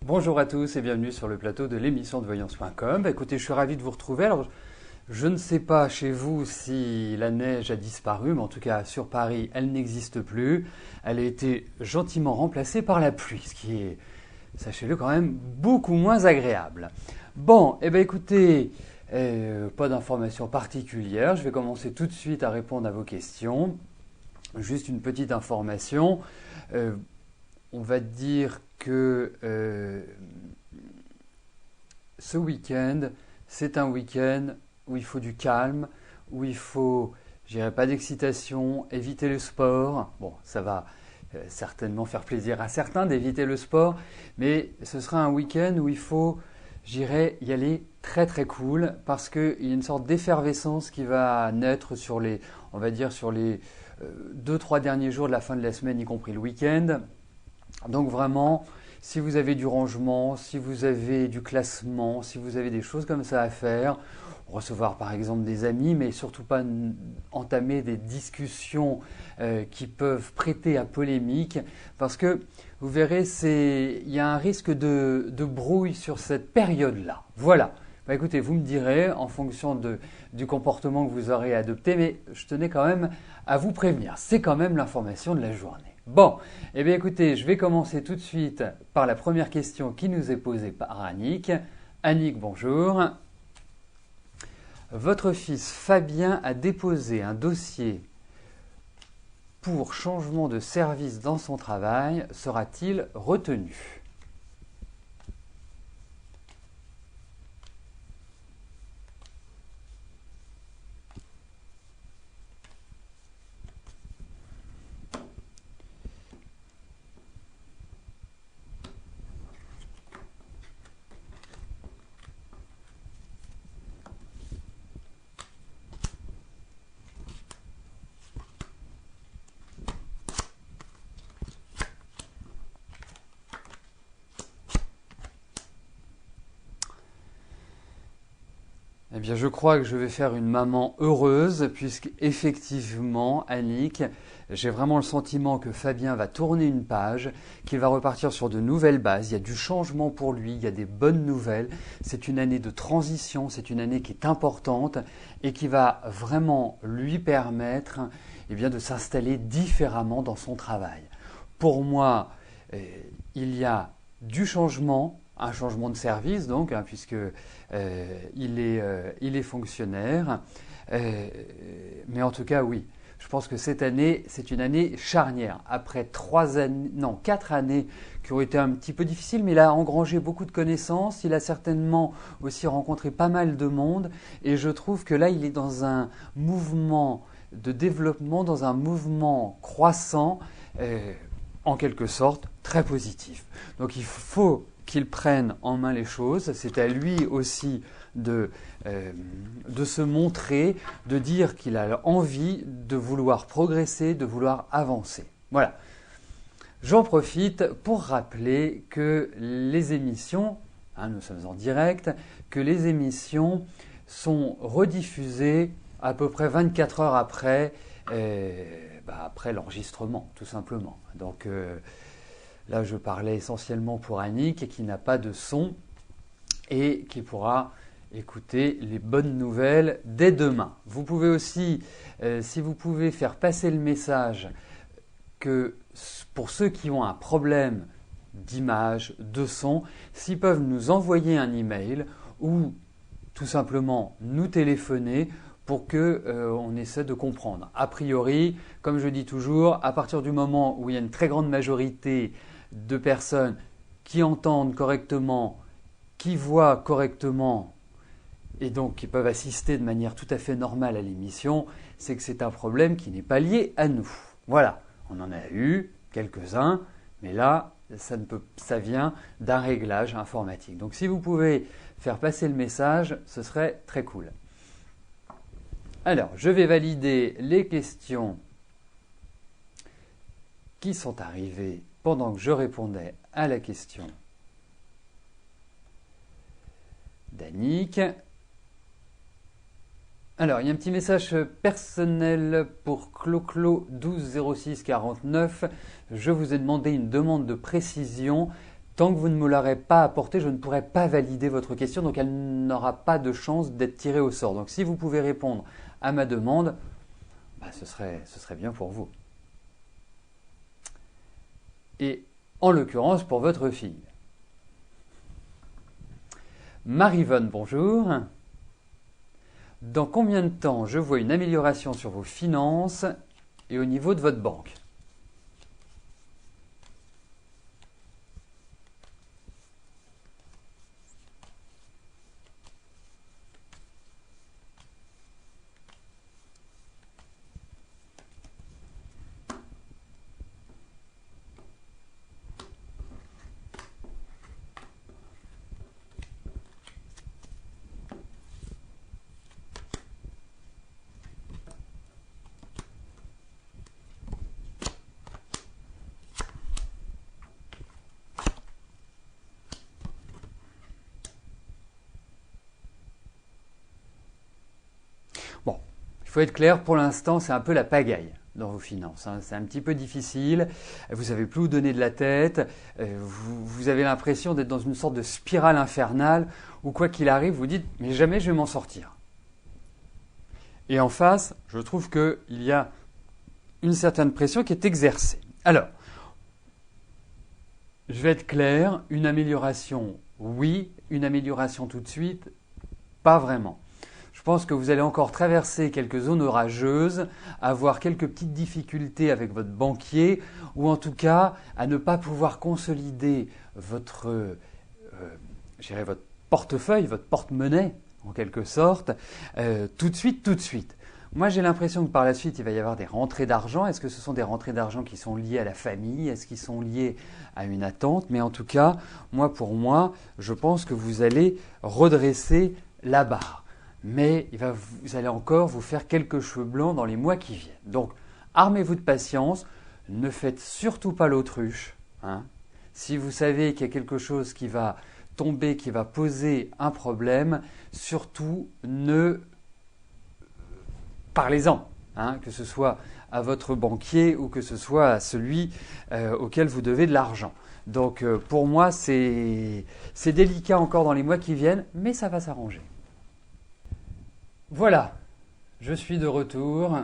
Bonjour à tous et bienvenue sur le plateau de l'émission de voyance.com. Écoutez, je suis ravi de vous retrouver. Alors, je ne sais pas chez vous si la neige a disparu, mais en tout cas sur Paris, elle n'existe plus. Elle a été gentiment remplacée par la pluie, ce qui est, sachez-le, quand même beaucoup moins agréable. Bon, eh bien écoutez, pas d'informations particulières. Je vais commencer tout de suite à répondre à vos questions. Juste une petite information. On va dire que ce week-end, c'est un week-end où il faut du calme, où il faut, je dirais pas d'excitation, éviter le sport. Bon, ça va certainement faire plaisir à certains d'éviter le sport, mais ce sera un week-end où il faut, j'irai y aller très très cool parce qu'il y a une sorte d'effervescence qui va naître sur les, on va dire sur les 2-3 derniers jours de la fin de la semaine, y compris le week-end. Donc vraiment, si vous avez du rangement, si vous avez du classement, si vous avez des choses comme ça à faire, recevoir par exemple des amis, mais surtout pas entamer des discussions qui peuvent prêter à polémique, parce que vous verrez, il y a un risque de brouille sur cette période-là. Voilà. Bah écoutez, vous me direz en fonction du comportement que vous aurez adopté, mais je tenais quand même à vous prévenir. C'est quand même l'information de la journée. Bon, eh bien écoutez, je vais commencer tout de suite par la première question qui nous est posée par Annick. Annick, bonjour. Votre fils Fabien a déposé un dossier pour changement de service dans son travail. Sera-t-il retenu ? Eh bien, je crois que je vais faire une maman heureuse puisque effectivement, Annick, j'ai vraiment le sentiment que Fabien va tourner une page, qu'il va repartir sur de nouvelles bases. Il y a du changement pour lui, il y a des bonnes nouvelles. C'est une année de transition, c'est une année qui est importante et qui va vraiment lui permettre de s'installer différemment dans son travail. Pour moi, il y a du changement, un changement de service donc, puisque il est fonctionnaire. Mais en tout cas, oui, je pense que cette année, c'est une année charnière. Après 4 années qui ont été un petit peu difficiles, mais il a engrangé beaucoup de connaissances. Il a certainement aussi rencontré pas mal de monde. Et je trouve que là, il est dans un mouvement de développement, dans un mouvement croissant, en quelque sorte très positif. Donc il faut qu'il prenne en main les choses. C'est à lui aussi de se montrer, de dire qu'il a envie de vouloir progresser, de vouloir avancer. Voilà. J'en profite pour rappeler que les émissions, nous sommes en direct, que les émissions sont rediffusées à peu près 24 heures après, après l'enregistrement, tout simplement. Donc là, je parlais essentiellement pour Annick qui n'a pas de son et qui pourra écouter les bonnes nouvelles dès demain. Vous pouvez aussi, si vous pouvez faire passer le message que pour ceux qui ont un problème d'image, de son, s'ils peuvent nous envoyer un email ou tout simplement nous téléphoner pour qu'on essaie de comprendre. A priori, comme je dis toujours, à partir du moment où il y a une très grande majorité de personnes qui entendent correctement, qui voient correctement et donc qui peuvent assister de manière tout à fait normale à l'émission, c'est que c'est un problème qui n'est pas lié à nous. Voilà, on en a eu quelques-uns, mais là, ça vient d'un réglage informatique. Donc si vous pouvez faire passer le message, ce serait très cool. Alors, je vais valider les questions qui sont arrivées pendant que je répondais à la question d'Annick. Alors, il y a un petit message personnel pour Clo120649. Je vous ai demandé une demande de précision Tant que vous ne me l'aurez pas apporté, je ne pourrai pas valider votre question, donc elle n'aura pas de chance d'être tirée au sort. Donc si vous pouvez répondre à ma demande, ce serait bien pour vous. Et en l'occurrence pour votre fille. Marie-Vonne, bonjour. Dans combien de temps je vois une amélioration sur vos finances et au niveau de votre banque? Bon, il faut être clair, pour l'instant, c'est un peu la pagaille dans vos finances. C'est un petit peu difficile, vous savez plus où donner de la tête, vous avez l'impression d'être dans une sorte de spirale infernale où quoi qu'il arrive, vous dites « mais jamais je vais m'en sortir ». Et en face, je trouve qu'il y a une certaine pression qui est exercée. Alors, je vais être clair, une amélioration, oui, une amélioration tout de suite, pas vraiment. Je pense que vous allez encore traverser quelques zones orageuses, avoir quelques petites difficultés avec votre banquier, ou en tout cas à ne pas pouvoir consolider votre portefeuille, votre porte-monnaie en quelque sorte, tout de suite. Moi j'ai l'impression que par la suite il va y avoir des rentrées d'argent. Est-ce que ce sont des rentrées d'argent qui sont liées à la famille? Est-ce qu'ils sont liés à une attente? Mais en tout cas, pour moi, je pense que vous allez redresser la barre. Mais vous allez encore vous faire quelques cheveux blancs dans les mois qui viennent. Donc, armez-vous de patience, ne faites surtout pas l'autruche. Si vous savez qu'il y a quelque chose qui va tomber, qui va poser un problème, surtout parlez-en, que ce soit à votre banquier ou que ce soit à celui auquel vous devez de l'argent. Donc, pour moi, c'est délicat encore dans les mois qui viennent, mais ça va s'arranger. Voilà, je suis de retour,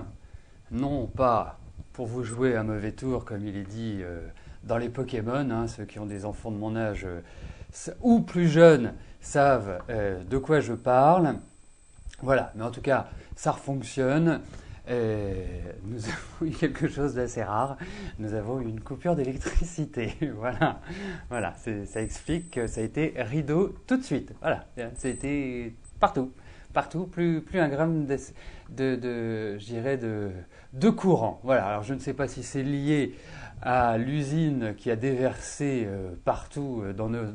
non pas pour vous jouer un mauvais tour comme il est dit dans les Pokémon, ceux qui ont des enfants de mon âge ou plus jeunes savent de quoi je parle. Voilà, mais en tout cas, ça fonctionne. Nous avons eu quelque chose d'assez rare, nous avons eu une coupure d'électricité. Voilà, ça explique que ça a été rideau tout de suite. Voilà, ça a été partout, plus un gramme de courant. Voilà, alors je ne sais pas si c'est lié à l'usine qui a déversé partout dans nos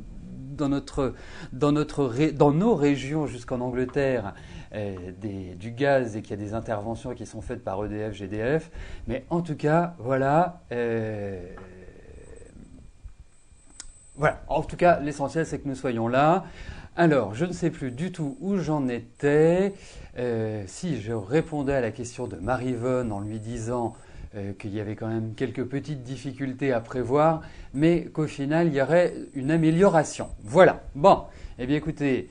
régions jusqu'en Angleterre du gaz et qu'il y a des interventions qui sont faites par EDF, GDF. Mais en tout cas, voilà. En tout cas, l'essentiel, c'est que nous soyons là. Alors, je ne sais plus du tout où j'en étais. Si je répondais à la question de Marie-Vonne en lui disant qu'il y avait quand même quelques petites difficultés à prévoir, mais qu'au final, il y aurait une amélioration. Voilà. Bon, eh bien écoutez,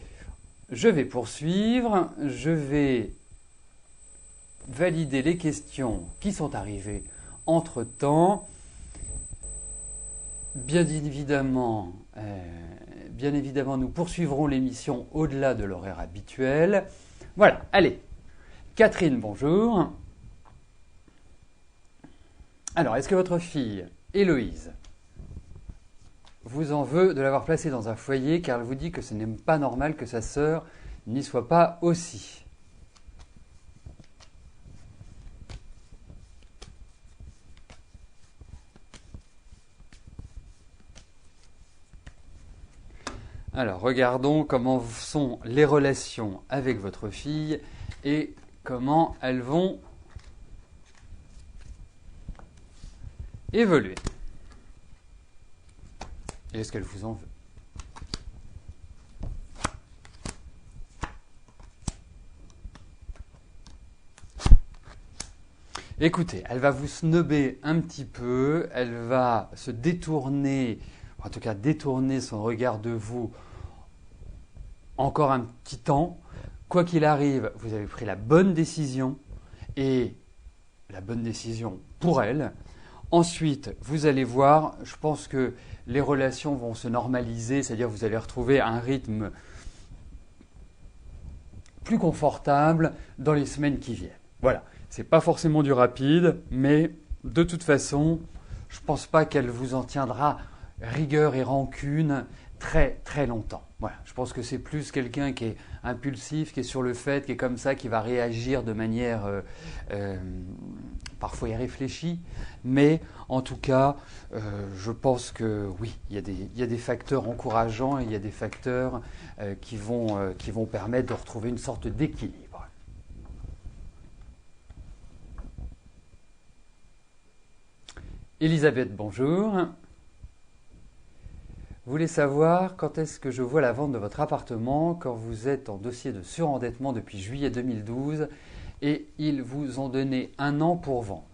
je vais poursuivre. Je vais valider les questions qui sont arrivées entre-temps. Bien évidemment, nous poursuivrons l'émission au-delà de l'horaire habituel. Voilà, allez. Catherine, bonjour. Alors, est-ce que votre fille, Héloïse, vous en veut de l'avoir placée dans un foyer car elle vous dit que ce n'est pas normal que sa sœur n'y soit pas aussi? Alors, regardons comment sont les relations avec votre fille et comment elles vont évoluer. Et est-ce qu'elle vous en veut? Écoutez, elle va vous snobber un petit peu, elle va se détourner en tout cas détourner son regard de vous encore un petit temps. Quoi qu'il arrive, vous avez pris la bonne décision et la bonne décision pour elle. Ensuite, vous allez voir, je pense que les relations vont se normaliser, c'est-à-dire vous allez retrouver un rythme plus confortable dans les semaines qui viennent. Voilà, c'est pas forcément du rapide, mais de toute façon, je pense pas qu'elle vous en tiendra rigueur et rancune très très longtemps. Voilà, je pense que c'est plus quelqu'un qui est impulsif, qui est sur le fait, qui est comme ça, qui va réagir de manière parfois irréfléchie. Mais en tout cas, je pense que oui, il y a des facteurs encourageants et il y a des facteurs qui vont permettre de retrouver une sorte d'équilibre. Elisabeth, bonjour. Vous voulez savoir quand est-ce que je vois la vente de votre appartement quand vous êtes en dossier de surendettement depuis juillet 2012 et ils vous ont donné 1 an pour vendre.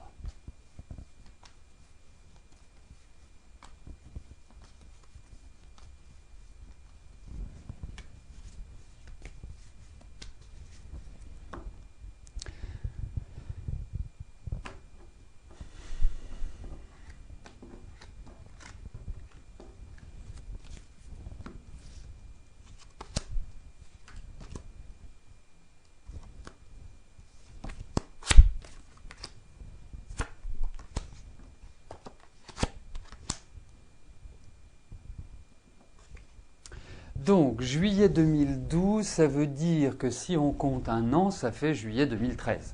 Donc, juillet 2012, ça veut dire que si on compte 1 an, ça fait juillet 2013.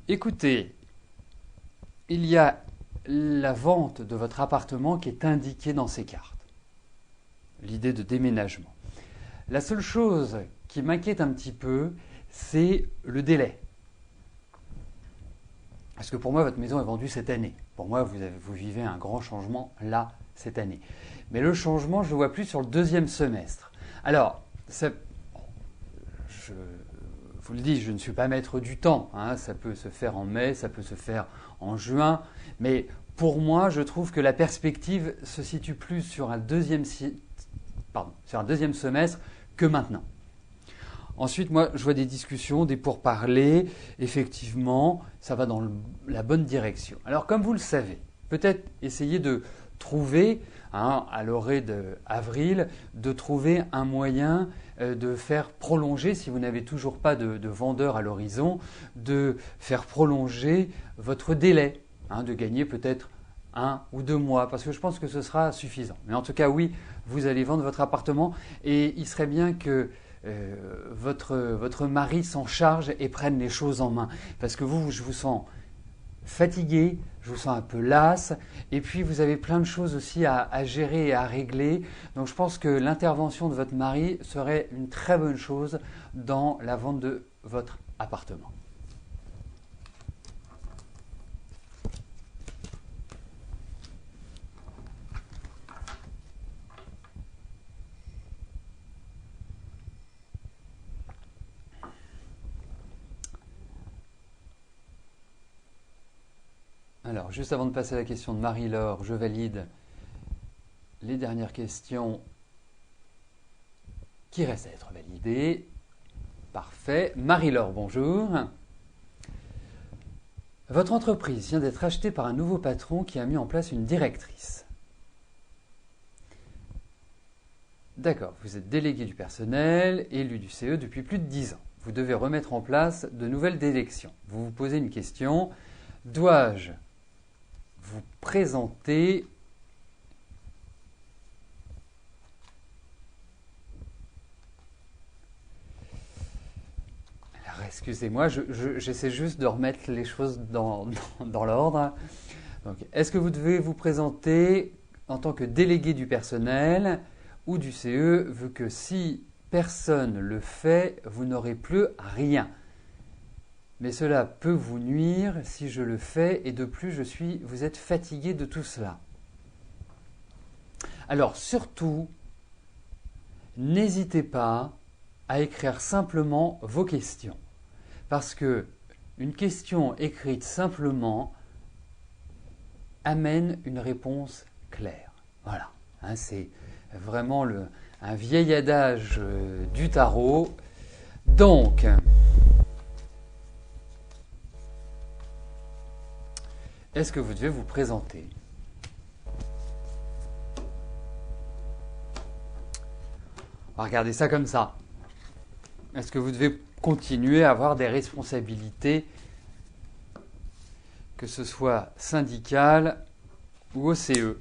Écoutez, il y a la vente de votre appartement qui est indiquée dans ces cartes. L'idée de déménagement. La seule chose qui m'inquiète un petit peu, c'est le délai. Parce que pour moi, votre maison est vendue cette année. Pour moi, vous vivez un grand changement là, cette année. Mais le changement, je ne le vois plus sur le 2e semestre. Alors, je vous le dis, je ne suis pas maître du temps. Hein. Ça peut se faire en mai, ça peut se faire en juin. Mais pour moi, je trouve que la perspective se situe plus sur un deuxième semestre que maintenant. Ensuite, moi, je vois des discussions, des pourparlers. Effectivement, ça va dans la bonne direction. Alors, comme vous le savez, peut-être essayer de trouver, à l'orée d'avril, de trouver un moyen de faire prolonger, si vous n'avez toujours pas de vendeur à l'horizon, de faire prolonger votre délai, de gagner peut-être 1 ou 2 mois, parce que je pense que ce sera suffisant. Mais en tout cas, oui, vous allez vendre votre appartement et il serait bien que votre mari s'en charge et prenne les choses en main. Parce que je vous sens fatigué, je vous sens un peu lasse, et puis vous avez plein de choses aussi à gérer et à régler. Donc je pense que l'intervention de votre mari serait une très bonne chose dans la vente de votre appartement. Alors, juste avant de passer à la question de Marie-Laure, je valide les dernières questions qui restent à être validées. Parfait. Marie-Laure, bonjour. Votre entreprise vient d'être achetée par un nouveau patron qui a mis en place une directrice. D'accord, vous êtes délégué du personnel, élu du CE depuis plus de 10 ans. Vous devez remettre en place de nouvelles élections. Vous vous posez une question, dois-je vous présenter Alors, excusez-moi, j'essaie juste de remettre les choses dans l'ordre. Donc, est-ce que vous devez vous présenter en tant que délégué du personnel ou du CE, vu que si personne le fait, vous n'aurez plus rien. Mais cela peut vous nuire si je le fais et de plus vous êtes fatigué de tout cela. Alors surtout, n'hésitez pas à écrire simplement vos questions. Parce que une question écrite simplement amène une réponse claire. Voilà, hein, c'est vraiment un vieil adage du tarot. Donc, est-ce que vous devez vous présenter? On va regarder ça comme ça. Est-ce que vous devez continuer à avoir des responsabilités, que ce soit syndicales ou OCE?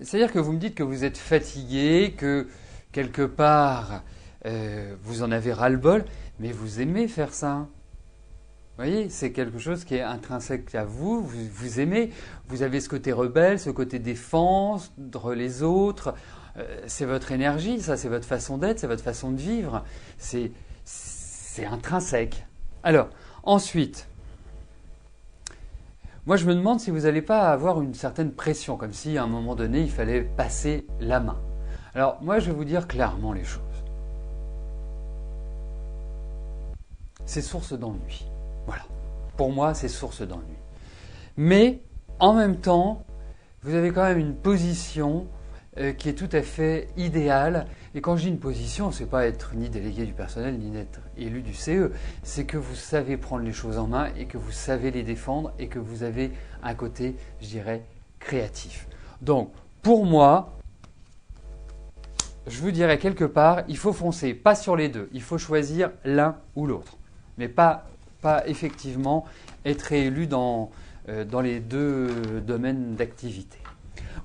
C'est-à-dire que vous me dites que vous êtes fatigué, que quelque part vous en avez ras-le-bol, mais vous aimez faire ça. Vous voyez, c'est quelque chose qui est intrinsèque à vous, vous aimez, vous avez ce côté rebelle, ce côté défendre les autres, c'est votre énergie, ça c'est votre façon d'être, c'est votre façon de vivre, c'est intrinsèque. Alors, ensuite, moi je me demande si vous n'allez pas avoir une certaine pression, comme si à un moment donné il fallait passer la main. Alors, moi je vais vous dire clairement les choses. C'est source d'ennui. Voilà. Pour moi, c'est source d'ennui. Mais, en même temps, vous avez quand même une position qui est tout à fait idéale. Et quand je dis une position, c'est pas être ni délégué du personnel, ni être élu du CE. C'est que vous savez prendre les choses en main et que vous savez les défendre et que vous avez un côté, je dirais, créatif. Donc, pour moi, je vous dirais quelque part, il faut foncer, pas sur les deux. Il faut choisir l'un ou l'autre. Mais pas effectivement être élu dans les deux domaines d'activité.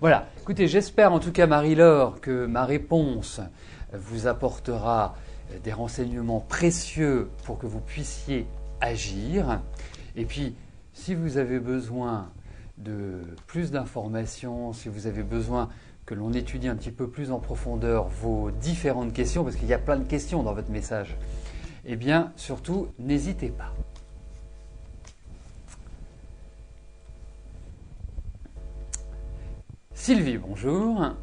Voilà, écoutez, j'espère en tout cas Marie-Laure que ma réponse vous apportera des renseignements précieux pour que vous puissiez agir. Et puis, si vous avez besoin de plus d'informations, si vous avez besoin que l'on étudie un petit peu plus en profondeur vos différentes questions, parce qu'il y a plein de questions dans votre message, eh bien, surtout, n'hésitez pas. Sylvie, bonjour.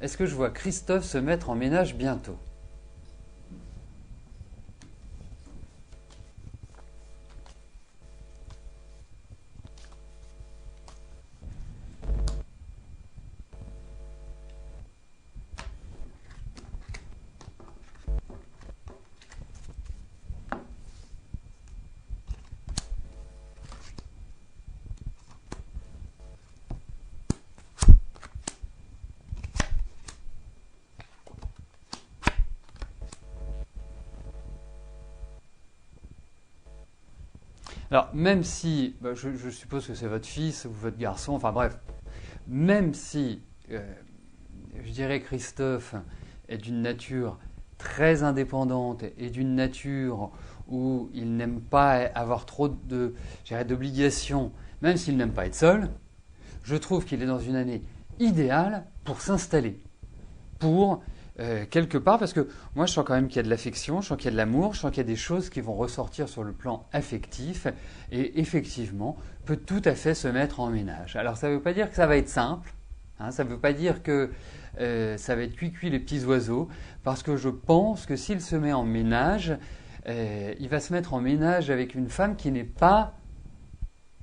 Est-ce que je vois Christophe se mettre en ménage bientôt? Alors, même si, je suppose que c'est votre fils ou votre garçon, enfin bref, même si, je dirais Christophe est d'une nature très indépendante et d'une nature où il n'aime pas avoir trop d'obligations, même s'il n'aime pas être seul, je trouve qu'il est dans une année idéale pour s'installer, pour quelque part, parce que moi je sens quand même qu'il y a de l'affection, je sens qu'il y a de l'amour, je sens qu'il y a des choses qui vont ressortir sur le plan affectif et effectivement peut tout à fait se mettre en ménage. Alors ça ne veut pas dire que ça va être simple, hein, ça ne veut pas dire que ça va être cuit les petits oiseaux, parce que je pense que s'il se met en ménage, il va se mettre en ménage avec une femme qui n'est pas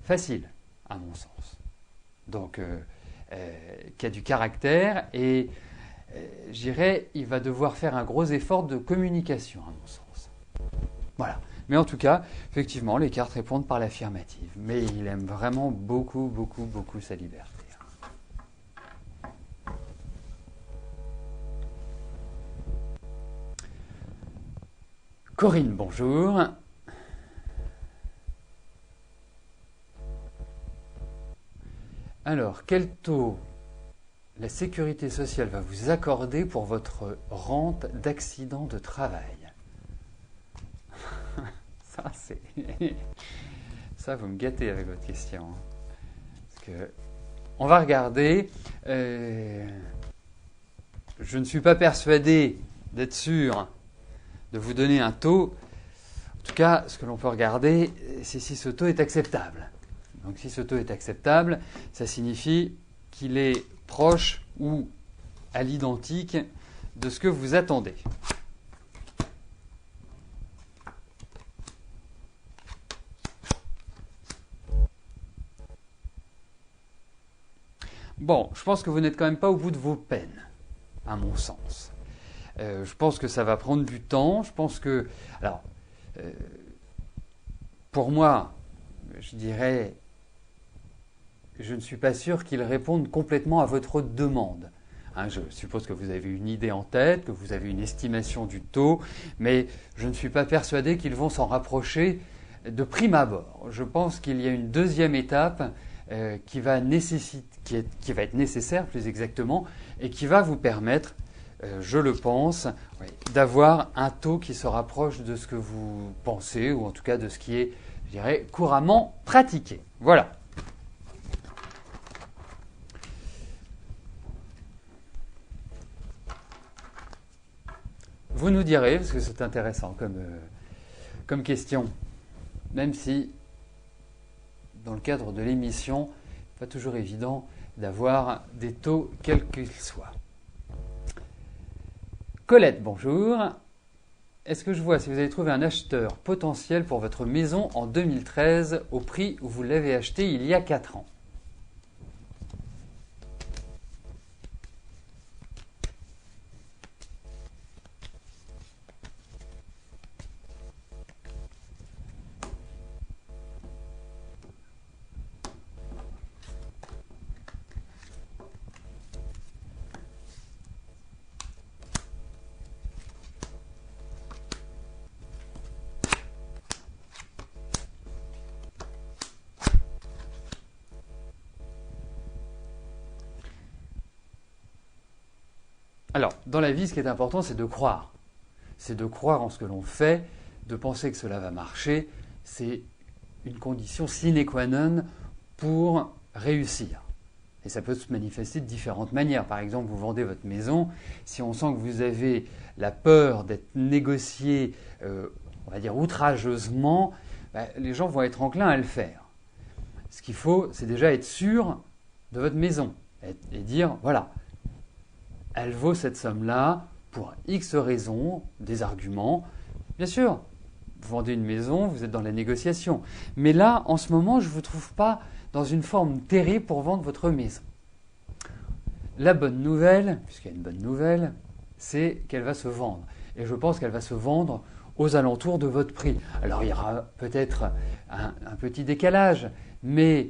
facile, à mon sens. Donc, qui a du caractère et je dirais, il va devoir faire un gros effort de communication, à mon sens. Voilà. Mais en tout cas, effectivement, les cartes répondent par l'affirmative. Mais il aime vraiment beaucoup, beaucoup, beaucoup sa liberté. Corinne, bonjour. Alors, quel taux la sécurité sociale va vous accorder pour votre rente d'accident de travail? Ça, vous me gâtez avec votre question. Parce que on va regarder. Je ne suis pas persuadé d'être sûr de vous donner un taux. En tout cas, ce que l'on peut regarder, c'est si ce taux est acceptable. Donc si ce taux est acceptable, ça signifie qu'il est proche ou à l'identique de ce que vous attendez. Bon, je pense que vous n'êtes quand même pas au bout de vos peines, à mon sens. Je pense que ça va prendre du temps. Je pense que... Alors, pour moi, je dirais... Je ne suis pas sûr qu'ils répondent complètement à votre demande. Hein, je suppose que vous avez une idée en tête, que vous avez une estimation du taux, mais je ne suis pas persuadé qu'ils vont s'en rapprocher de prime abord. Je pense qu'il y a une deuxième étape qui va être nécessaire plus exactement, et qui va vous permettre, je le pense, d'avoir un taux qui se rapproche de ce que vous pensez, ou en tout cas de ce qui est, je dirais, couramment pratiqué. Voilà. Vous nous direz, parce que c'est intéressant comme question, même si dans le cadre de l'émission, pas toujours évident d'avoir des taux quels qu'ils soient. Colette, bonjour. Est-ce que je vois si vous avez trouvé un acheteur potentiel pour votre maison en 2013 au prix où vous l'avez acheté il y a 4 ans? Alors, dans la vie, ce qui est important, c'est de croire. C'est de croire en ce que l'on fait, de penser que cela va marcher. C'est une condition sine qua non pour réussir. Et ça peut se manifester de différentes manières. Par exemple, vous vendez votre maison. Si on sent que vous avez la peur d'être négocié, on va dire outrageusement, les gens vont être enclins à le faire. Ce qu'il faut, c'est déjà être sûr de votre maison et dire, voilà, elle vaut cette somme-là pour X raisons, des arguments. Bien sûr, vous vendez une maison, vous êtes dans la négociation. Mais là, en ce moment, je ne vous trouve pas dans une forme terrible pour vendre votre maison. La bonne nouvelle, puisqu'il y a une bonne nouvelle, c'est qu'elle va se vendre. Et je pense qu'elle va se vendre aux alentours de votre prix. Alors il y aura peut-être un petit décalage, mais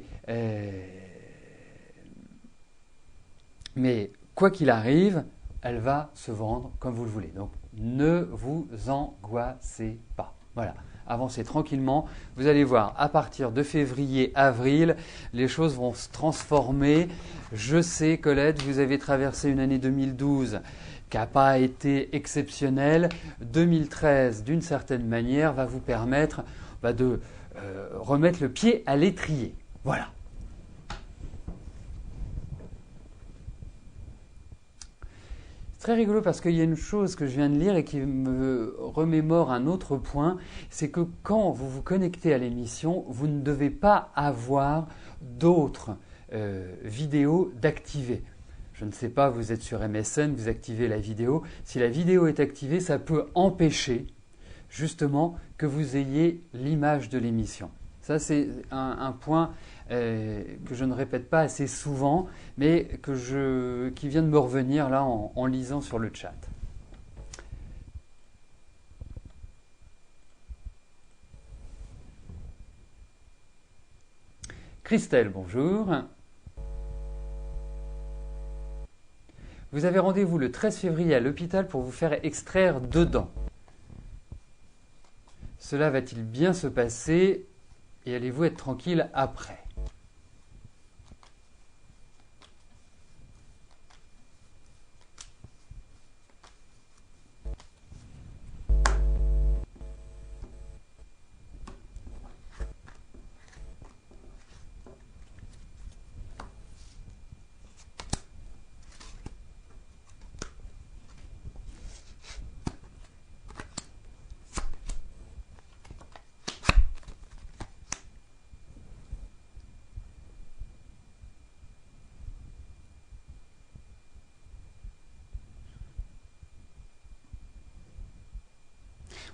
quoi qu'il arrive, elle va se vendre comme vous le voulez. Donc ne vous angoissez pas. Voilà. Avancez tranquillement. Vous allez voir, à partir de février, avril, les choses vont se transformer. Je sais, Colette, vous avez traversé une année 2012 qui n'a pas été exceptionnelle. 2013, d'une certaine manière, va vous permettre de remettre le pied à l'étrier. Voilà. Très rigolo parce qu'il y a une chose que je viens de lire et qui me remémore un autre point, c'est que quand vous vous connectez à l'émission, vous ne devez pas avoir d'autres vidéos d'activer. Je ne sais pas, vous êtes sur MSN, vous activez la vidéo. Si la vidéo est activée, ça peut empêcher justement que vous ayez l'image de l'émission. Ça, c'est un point que je ne répète pas assez souvent, mais qui vient de me revenir là en lisant sur le chat. Christelle, bonjour. Vous avez rendez-vous le 13 février à l'hôpital pour vous faire extraire 2 dents. Cela va-t-il bien se passer et allez-vous être tranquille après ?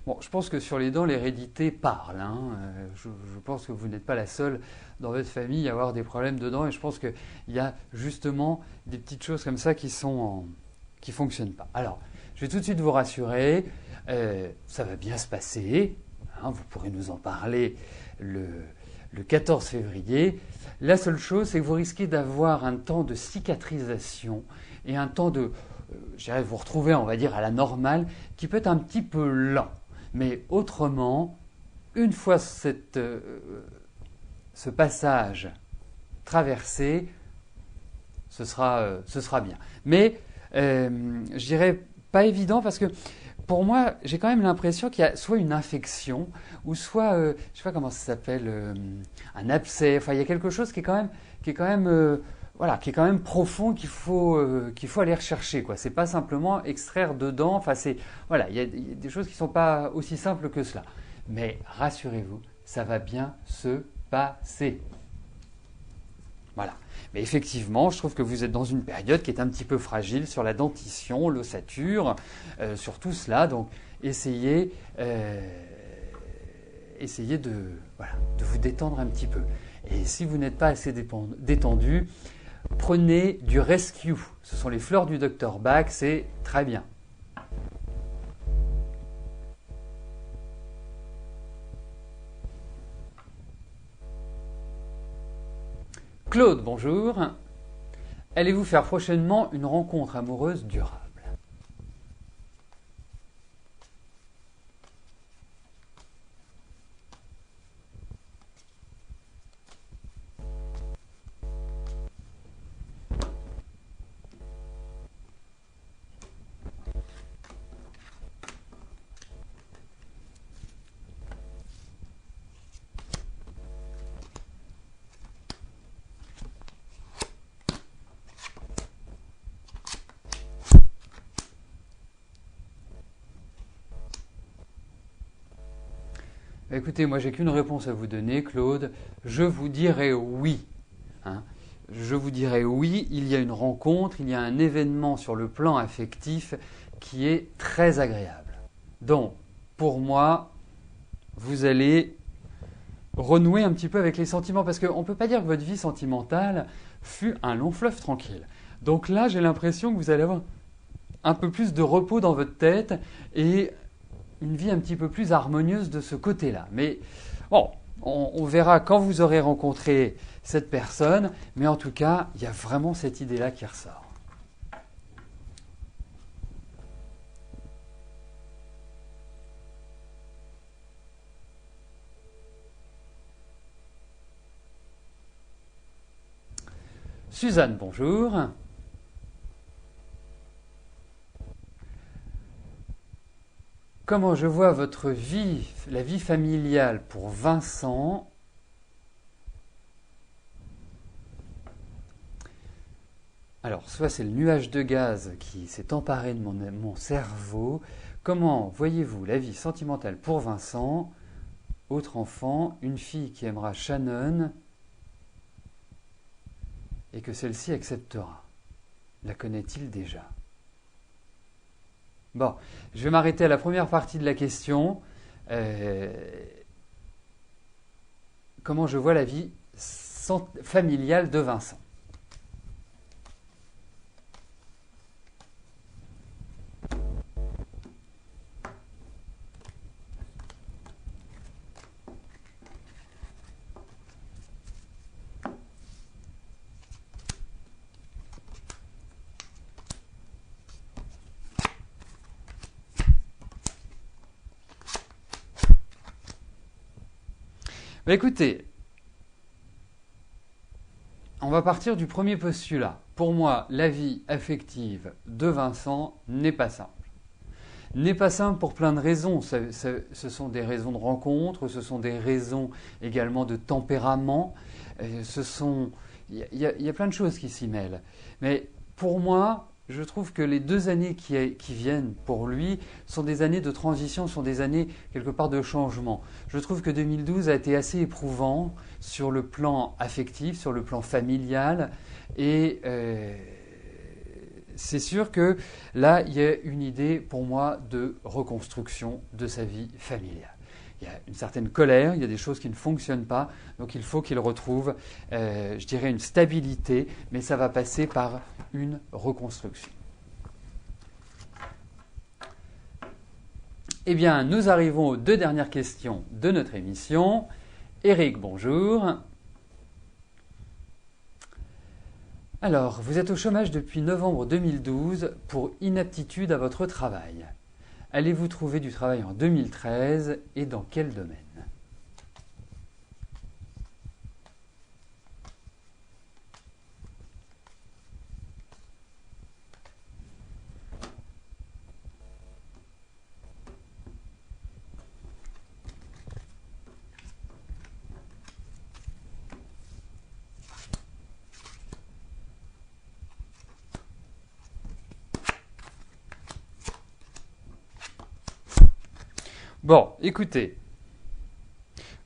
Bon, je pense que sur les dents, l'hérédité parle, hein. Je pense que vous n'êtes pas la seule dans votre famille à avoir des problèmes de dents et je pense qu'il y a justement des petites choses comme ça qui fonctionnent pas. Alors, je vais tout de suite vous rassurer, ça va bien se passer, hein, vous pourrez nous en parler le 14 février. La seule chose, c'est que vous risquez d'avoir un temps de cicatrisation et un temps de, je dirais, vous retrouver, on va dire, à la normale, qui peut être un petit peu lent. Mais autrement, une fois ce passage traversé, ce sera bien. Mais je dirais pas évident parce que pour moi, j'ai quand même l'impression qu'il y a soit une infection ou soit, je ne sais pas comment ça s'appelle, un abcès. Enfin, il y a quelque chose qui est quand même profond qu'il faut aller rechercher, quoi. C'est pas simplement extraire dedans. Enfin, il y a des choses qui sont pas aussi simples que cela. Mais rassurez-vous, ça va bien se passer. Voilà. Mais effectivement, je trouve que vous êtes dans une période qui est un petit peu fragile sur la dentition, l'ossature, sur tout cela. Donc, essayez de vous détendre un petit peu. Et si vous n'êtes pas assez détendu, prenez du Rescue. Ce sont les fleurs du Dr Bach, c'est très bien. Claude, bonjour. Allez-vous faire prochainement une rencontre amoureuse durable? Écoutez, moi j'ai qu'une réponse à vous donner, Claude. Je vous dirai oui. Hein. Je vous dirai oui, il y a une rencontre, il y a un événement sur le plan affectif qui est très agréable. Donc, pour moi, vous allez renouer un petit peu avec les sentiments parce qu'on ne peut pas dire que votre vie sentimentale fut un long fleuve tranquille. Donc là, j'ai l'impression que vous allez avoir un peu plus de repos dans votre tête et une vie un petit peu plus harmonieuse de ce côté-là. Mais bon, on verra quand vous aurez rencontré cette personne, mais en tout cas, il y a vraiment cette idée-là qui ressort. Suzanne, bonjour. Comment je vois votre vie, la vie familiale pour Vincent? Alors, soit c'est le nuage de gaz qui s'est emparé de mon cerveau. Comment voyez-vous la vie sentimentale pour Vincent? Autre enfant, une fille qui aimera Shannon et que celle-ci acceptera. La connaît-il déjà? Bon, je vais m'arrêter à la première partie de la question. Comment je vois la vie familiale de Vincent? Écoutez, on va partir du premier postulat. Pour moi, la vie affective de Vincent n'est pas simple. N'est pas simple pour plein de raisons. Ce sont des raisons de rencontre, ce sont des raisons également de tempérament. Il y a plein de choses qui s'y mêlent. Mais pour moi, je trouve que les 2 années qui viennent pour lui sont des années de transition, sont des années quelque part de changement. Je trouve que 2012 a été assez éprouvant sur le plan affectif, sur le plan familial, et c'est sûr que là, il y a une idée pour moi de reconstruction de sa vie familiale. Il y a une certaine colère, il y a des choses qui ne fonctionnent pas, donc il faut qu'il retrouve, je dirais, une stabilité, mais ça va passer par une reconstruction. Eh bien, nous arrivons aux 2 dernières questions de notre émission. Eric, bonjour. Alors, vous êtes au chômage depuis novembre 2012 pour inaptitude à votre travail. Allez-vous trouver du travail en 2013 et dans quel domaine? Bon, écoutez,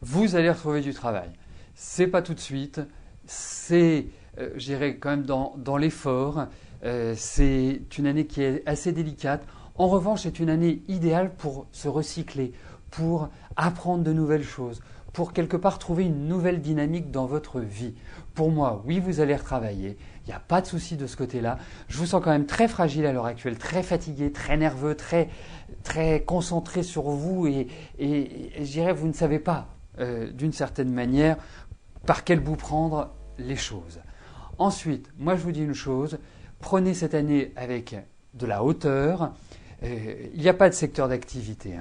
vous allez retrouver du travail. C'est pas tout de suite, c'est, je dirais, quand même dans l'effort. C'est une année qui est assez délicate. En revanche, c'est une année idéale pour se recycler, pour apprendre de nouvelles choses, pour quelque part trouver une nouvelle dynamique dans votre vie. Pour moi, oui, vous allez retravailler. Il n'y a pas de souci de ce côté-là. Je vous sens quand même très fragile à l'heure actuelle, très fatigué, très nerveux, très concentré sur vous et je dirais vous ne savez pas d'une certaine manière par quel bout prendre les choses. Ensuite, moi je vous dis une chose, prenez cette année avec de la hauteur. Il n'y a pas de secteur d'activité.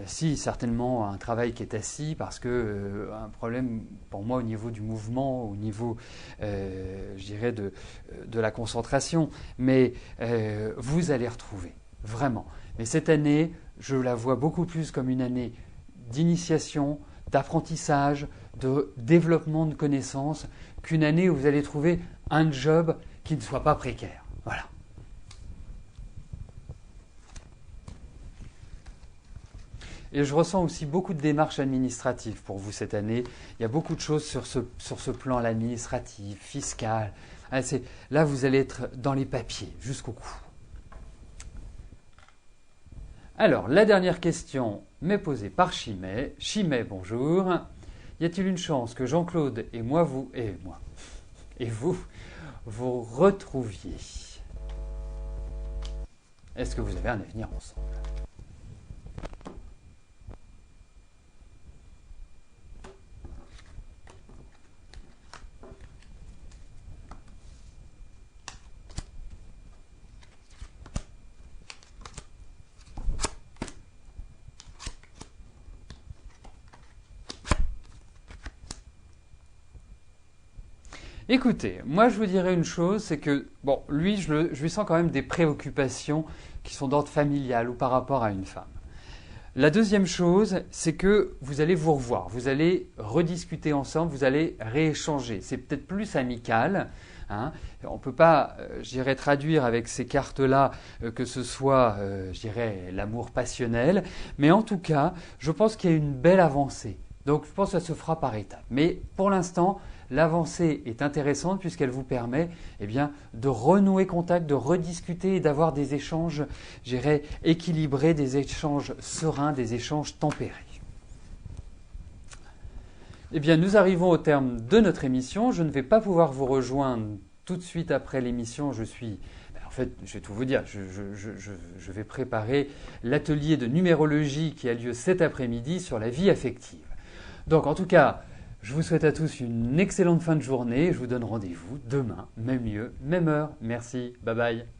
Si, certainement un travail qui est assis parce que un problème pour moi au niveau du mouvement, au niveau, je dirais, de la concentration. Mais vous allez retrouver, vraiment. Mais cette année, je la vois beaucoup plus comme une année d'initiation, d'apprentissage, de développement de connaissances, qu'une année où vous allez trouver un job qui ne soit pas précaire. Voilà. Et je ressens aussi beaucoup de démarches administratives pour vous cette année. Il y a beaucoup de choses sur ce plan administratif, fiscal. Là, vous allez être dans les papiers jusqu'au cou. Alors, la dernière question m'est posée par Chimay. Chimay, bonjour. Y a-t-il une chance que Jean-Claude et vous vous retrouviez? Est-ce que vous avez un avenir ensemble? Écoutez, moi je vous dirais une chose, c'est que, bon, lui, je lui sens quand même des préoccupations qui sont d'ordre familial ou par rapport à une femme. La deuxième chose, c'est que vous allez vous revoir, vous allez rediscuter ensemble, vous allez rééchanger. C'est peut-être plus amical. On ne peut pas, je dirais, traduire avec ces cartes-là que ce soit, je dirais, l'amour passionnel. Mais en tout cas, je pense qu'il y a une belle avancée. Donc je pense que ça se fera par étapes. Mais pour l'instant, l'avancée est intéressante puisqu'elle vous permet de renouer contact, de rediscuter et d'avoir des échanges, je dirais, équilibrés, des échanges sereins, des échanges tempérés. Eh bien, nous arrivons au terme de notre émission. Je ne vais pas pouvoir vous rejoindre tout de suite après l'émission. En fait, je vais tout vous dire. Je vais préparer l'atelier de numérologie qui a lieu cet après-midi sur la vie affective. Donc, en tout cas, je vous souhaite à tous une excellente fin de journée. Je vous donne rendez-vous demain, même lieu, même heure. Merci. Bye bye.